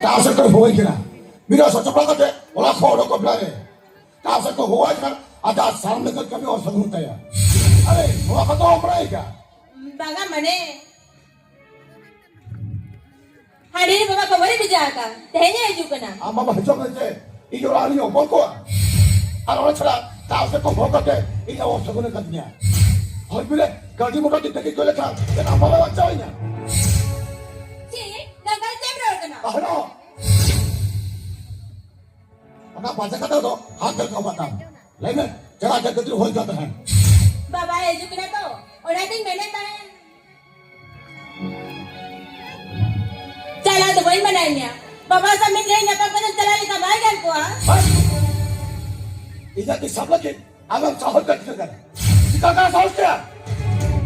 Kaasa ko huwag ka na. Mira sa tsapla ka te, wala ko ko blare. Kaasa ko huwag ka, ada सामने का कभी और संगुता है। अरे वो कतो अपराई का? बागा मने hari ini bapak kembali bicara tehnya aja kena आमा बच्चों के जे इधर आ रही हो बोल को और और चला कासा को भोग के इधर वो संगुने कर दिया और फिर गाड़ी मोटर दिखते कि कोई लेखा ये ना बाबा बच्चा है ना sih gagal tembro kena अहनो अपना पाचा करता तो हाथ कर बता लेकिन जगह जगह तो हो जाता है बाबा aja kena to orang ting मैंने ताने चला तो वही बनाएंगे बाबा सब मिल गए ना तो चला लिखा भाई गन को इधर की सब लगे अगर चाहत कर कर इसका क्या सोच क्या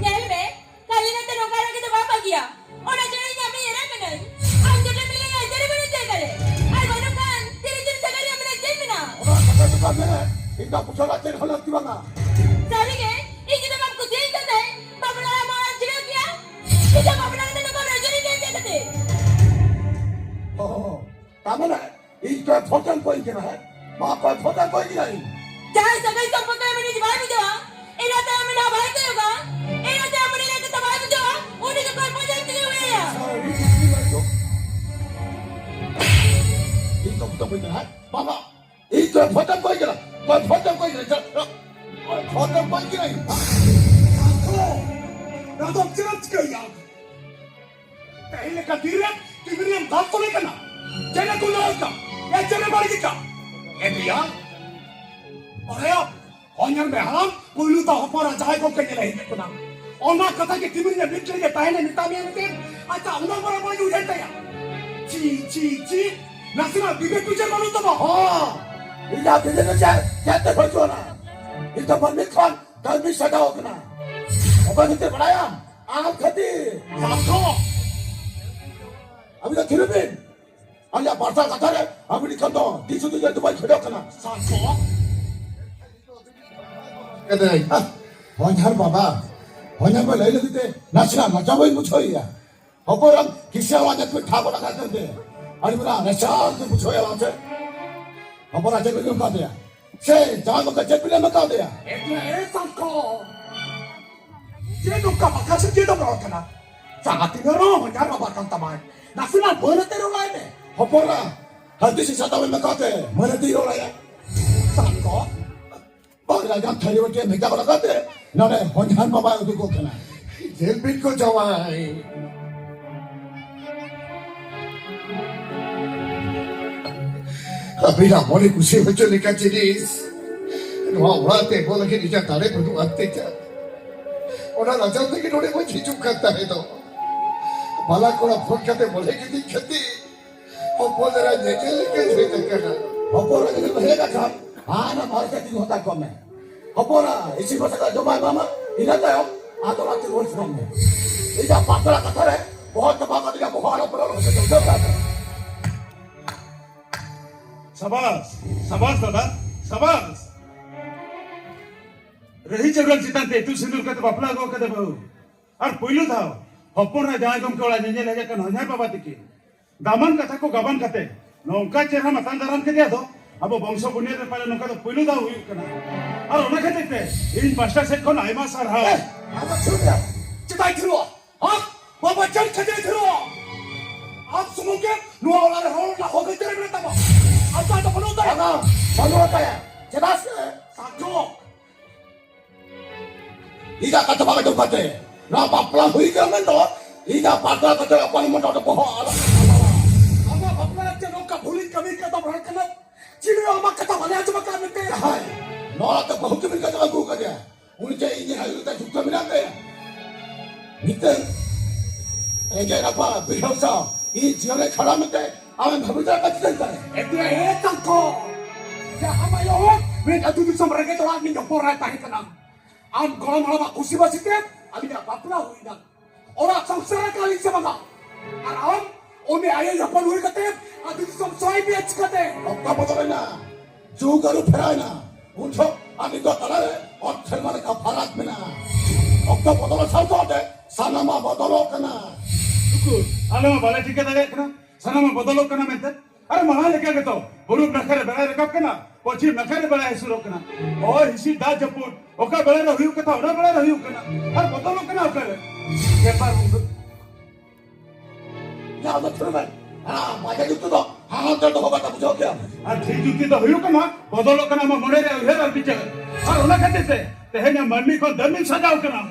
यार बे कल ने तो रोका रखी तो बाबा किया और अजय ने हमें ये ना कने हम जब मिले ना इधर बने चल करे अरे बनो कान तेरे दिल से करे हमने जेब में ना और कब तो कर मेरे इनका पूछो ना तेरे हालत की बात सारी के ये जब आपको जेल करता है बाबा ने हमारा जिगर किया ये जब बाबा ने तो बाबा रजनी जेल देते ओह तामना इनका फोटन कोई क्या है मां पर फोटन कोई नहीं जहाँ सगाई संपर्क में मेरी जवाब भी जवा इन्हें तो हमें ना भाई तो होगा इन्हें तो हमें ना कितना भाई भी जवा उन्हें तो कोई मजा नहीं हुई है इनको तो कोई नहीं बाबा इनका फोटन कोई क्या फोटन कोई नहीं फोटन कोई नहीं ना तो चिरंज किया पहले का धीरे तिगरियम दांत को लेकर ना चले कुलाल का या चले बारी का ये भैया अरे अब ऑनर में हम पुलू तो हमारा जाए को कहीं नहीं देखना और ना कथा के तिगरियम बिल्कुल के पहले निता में आते अच्छा उन्होंने बड़ा बड़ा यूज़ करते हैं ची नसीना बिबे तुझे मालूम तो हाँ इधर बिजली न जाए कहते बच्चों ना इधर बंदी खान कल भी सदा होगा अपन इतने बनाया आम खती साथो अभी तो थिरुबिन अल्लाह बारसा कथा है अभी निकल दो तीसरी तुझे दुबई खड़े करना साथो कहते हैं होनहर बाबा होनहर में ले लेते नशा मजा वही मुझे ही है ऊपर हम किसी आवाज़ में ठाकुर लगा करते हैं अरे मेरा नशा तो मुझे ही आवाज़ है ऊपर आजे को क्यों दिया से जान को कच्चे पिले में दिया ये साथो ये दुख का बात से क्या डर रहा sangat tinggal menjar apa kan teman nasinya boleh terus lain ऊपर हल्दी से सदा में कहते हैं मैंने दियो लाया साथो और राजा थैली में क्या मिटा लगाते हैं ना होनहर बाबा को कहना जेल बिट को जवाई अभी ना मोरी कुछ बच्चों ने क्या चीज़ वहाँ उड़ाते बोला कि निजा तारे बंदू आते क्या और ना राजा ने कि नोड़े वो चीज़ करता है तो बाला कोड़ा फोन करते बोले कि दिक्कती और बोल रहा है के झेल करना ऊपर राजा को हेगा था हाँ ना मार के दिन होता कम है ऊपर इसी बस का जो मैं मामा इन्हें तो आधो रात रोज फ्रॉम में इधर पातला कथर है बहुत दबा कर दिया बहुत ऊपर हो से उधर जाता शाबाश शाबाश दादा शाबाश रही चगल चितांते तू सिंदूर कते बापला गो कते बहु और पहिलो थाओ हप्पन रे जाय गम केवला नेने लेजा कन हन्या बाबा तिके दामन कथा को गबन कते नौका चेहरा मतान दाराम के दिया दो अब वंश बुनिया रे पाले नौका तो पहिलो दाओ हुई कना और ओना कते पे इन पास्टा सेट कोन आइमा सार हा अब छोड़ दे चिताई थरो हाँ बाबा चल खजे थरो आप सुनो के नुआ वाला रे हो हो गई तेरे में तब अच्छा तो बनोता है ना चलो होता है जबास साथो इधर कथा बाबा जो कहते हैं ना बापला हुई कर में तो इधर पातला कथे अपन मोटा तो बहुत अब अपना के लोग का भूली कभी का तो भड़क ना चिड़े हम कथा भले आज बका मिलते हैं है नौरा तो बहुत मिल का तो कर दिया उनके इन्हें है तो झुक मिला गए निकल एजे रपा बिहोसा ये जिले खड़ा में थे आवे भविष्य का चिंता है इतने है तंको या हम यो वे अदु दिस mereka तो आदमी जो पोरा ताही कना आम गोला माला खुशी बसिते अभी ना बापला हुई ना और आप संसार काली से बगा और हम उन्हें आये जपन हुई करते अदु दिस सोई भी अच्छ करते अब का बदले ना जो करो फिराए ना उनको आगे तो तला है और शर्मा का फराक में ना अब तो बदलो सब तो है साना मा बदलो कना Tuku, alam bala tika tadi kena Sanama bodolok kana mente. Are maha leka geto. Buruk nakare bela rekap kana. Pochi nakare bela hisurok kana. Or hisi da japut. Oka bela rahiu kata ona bela rahiu kana. Are bodolok kana okare. Kepar mundu. Ya da turban. Ha, maja juttu to. Ha, to hoba ta bujo kya. Are thik jutti to hiu kana. Bodolok kana ma mone re her ar bicha. Are ona kate se. Tehnya marni ko damin sajao kana.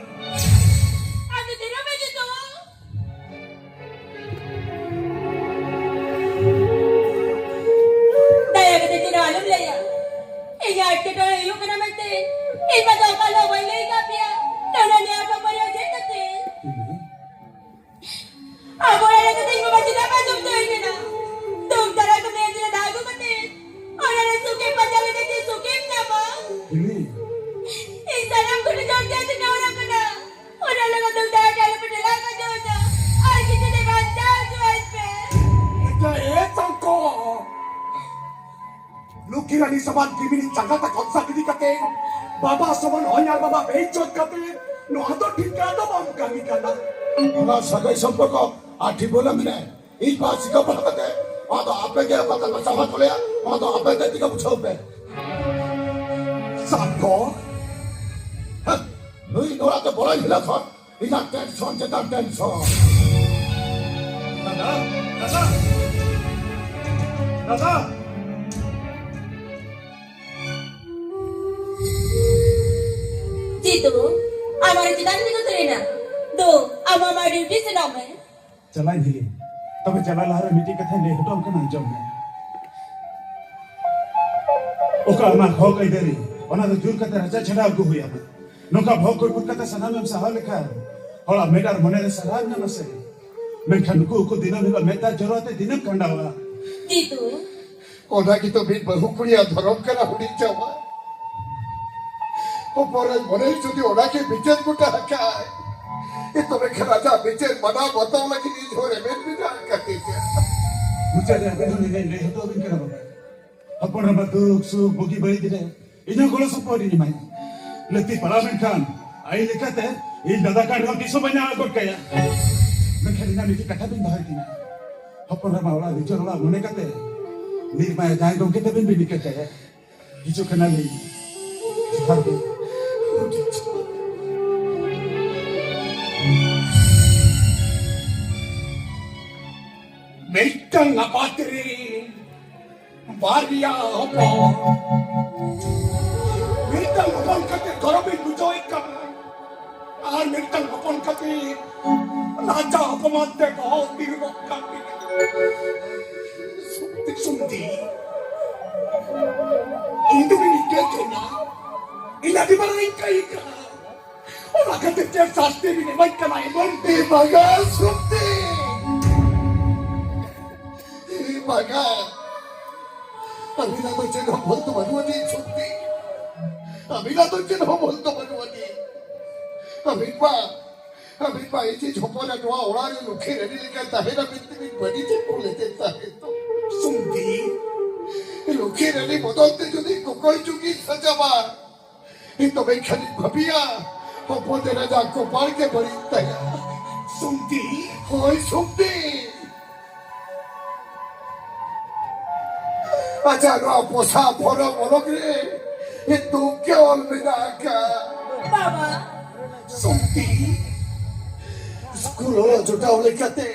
Ando tira me dito. Daya kita tira alam laya. Iya kita yung kana mate. Iba daw kala wala ikapya. Nana niya ka pa yung jetate. Ako na nagtatay mo ba sila pa sumtuin ka na? Tugtara ko na yan sila dago mate. Ona na sukim pa dali na si sukim na ba? Ini. Isa lang ko na daw dyan sinawala ko na. Ona lang ang tugtara kala pa nila ka daw na. Ay kita na ba daw juwan pe? Tangko. Lukirani saman kimini changata konsa kini kate. Baba saman honyar baba beichot kate. No ato ঠিকানা বাম কামি কানা। ওরা সবাই সম্পর্ক আঠি বলে মিনে এই বাসি কা বলা কতে আদা আপে কে কথা কথা ভাত বলে আদা আপে তে দিকে বুঝাবে সানকো নই নোরা তো বড়াই হলা খন ইনা টেনশন যে তার tension Dada. Dada. Dada. Dito, আমার চিতান দিকে তুলে না। দো, আমার ডিউটি से नाम है। चलाई दिली तबे चला लहर मिट्टी कथे ले हटम के नहीं जम ओका मा खो कई देरी ओना तो जुर कते रचा छडा गु हुया नोका भो कोई पुत कते सना में सहा लेखा होला मेडार मने रे सराज न मसे मेखन को दिनो मिला मेता जरूरत दिनम कंडावा Dito, ওটা কি তো বিট বহু কুড়িয়া ধরম করা হুড়ি চাওয়া ও পরে মনে যদি ওনাকে বিচার করতে হাকায় এ তবে রাজা বিচার মানা বতাও লাগি নিজ ধরে মেন বিচার করতে मुझे रे बेनो ने ले हटो बिन करा बाबा अपन रमा दुख सुख बोगी बई दिले इनो गोलो सपोरी नि माई लेती पार्लियामेंट खान आई लेखाते इन दादा का रो दिसो बना गोट कया मैं खेलिना मिटी कथा बिन भाई दिना अपन रमा वाला विचार वाला मने कते निर्माय जाय गो के बिन बिन कते हिजो कना ले हर दे Meitang apatri. Baria hopo. Meitang hopon kate gorobe bujoy ka. Ar meitang hopon kate raja hopomate bahut dirbo kate. Sumti. Itu ini kena. Ila di barai kai ka. Ora kate te saste ni mai kana ibon te bagal sumti. Maka Amina tuh jangan bolto manuani cuti. Amina tuh jangan bolto manuani. Amina ini jompola dua orang yang lukir ini lekat tahera binti badi jempol lekat itu. Sumbi, lukir ini bodol te jadi kokoi juga saja bah. Itu mereka ni babia. Hopo te raja kopar ke berita ya. Sumbi, hoi sumbi. আচ্ছা পোষা বড় বড় রে কিন্তু কেবল Binaca Baba, সত্যি school জোটা লেখাতে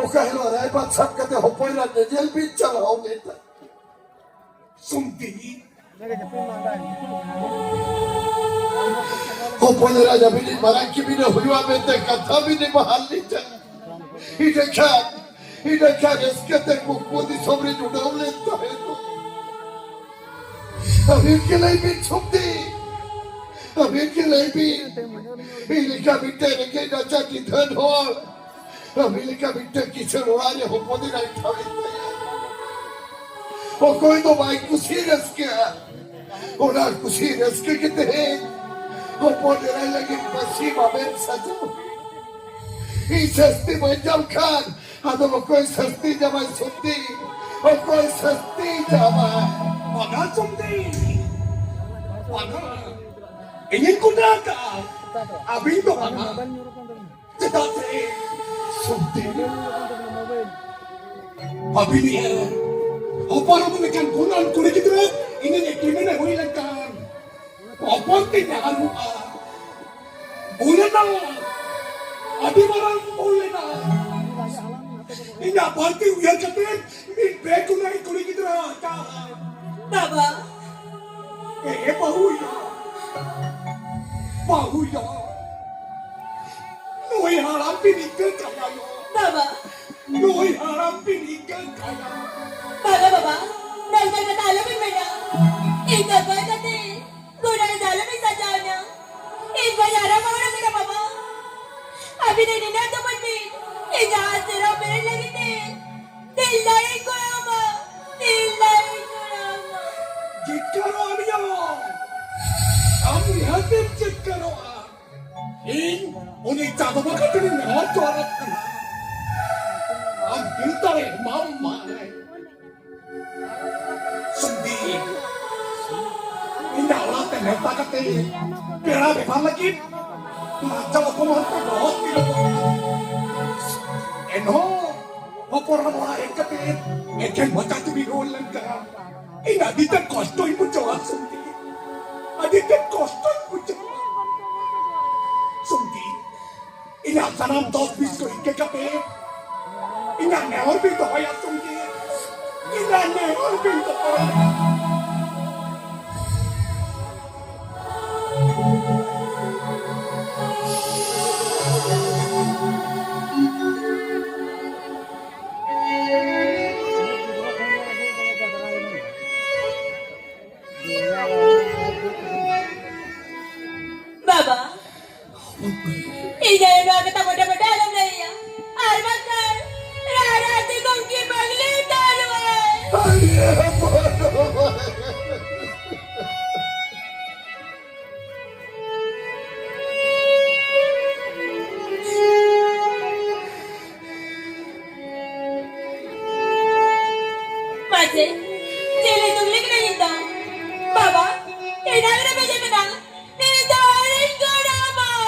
ওকে হলো রায় বাচ্চার কাছে হপইলা নেজেল বিচ চালাও নেতা Sumbi, হপলে রাজা বিনি মারাকি বিনে হুয়া মেতে কথা বিনি মহাল্লি চা এটা খা রেস্কেতে কুকুদি সবরি জুড়াও লেতা হে তো আমি কে লাইবি ছুপতি আমি কে লাইবি এই লেখা বিটে রেখে যাচ্ছা কি ধন হল আমি লেখা বিটে কিছু রোয়ারে হপদি রাই ঠাই ও কই তো ভাই খুশি রেস্কে ওনার খুশি রেস্কে কিতে হপদি রাই লাগি বসি বাবেন সাজো এই সস্তি মঞ্জল খান আদো কই সস্তি জামাই সত্যি ও কই সস্তি জামাই mana sumbi, mana, ini kunaka, abin to mana, tetapi সত্যি Pabili Hopon mo na kan kunan kulit itu ini ni kini na hui langkan. Hopon tidak anu boleh na. Adi marang boleh na. Ini apa arti uyar kate ini break kunai kulit itu Baba, bahu ya. Noi haram pinikkan kaya yo. Baba, Noi haram pinikkan kaya. Baba, nagdal na talamin mo na. Ikabay kati, kung nagdala may sadya na. Ibayara mo na ka Baba. Abi na ninatapan mo, inaasira mo rin lang iti. Tilayin ko naman, tilayin ko naman. Jikaro niya. Kami hatim jikaro. In unik jago makatulin na tuarat ka na. Ang hintay mama. Sundi. Inawala ka na takate. Pera befal lagi. Jago ko man ko hospital ko. Eno. Hopor na mga ekapit. Eken mo tatubigon lang ka. Inaditan kostoy mo jawab sundi. Aditan kostoy mo jawab. Sundi. Ina sanam dos bisko ike kape. Ina neor binto kaya sundi. Ina neor binto kaya. Baba, iyan mo agad ako dapat alam na iya. Armakan, rarati kong kipaglitan naman. Mase, sila tulik na yun. Baba, inagin na siya na. Nitawarin ko naman.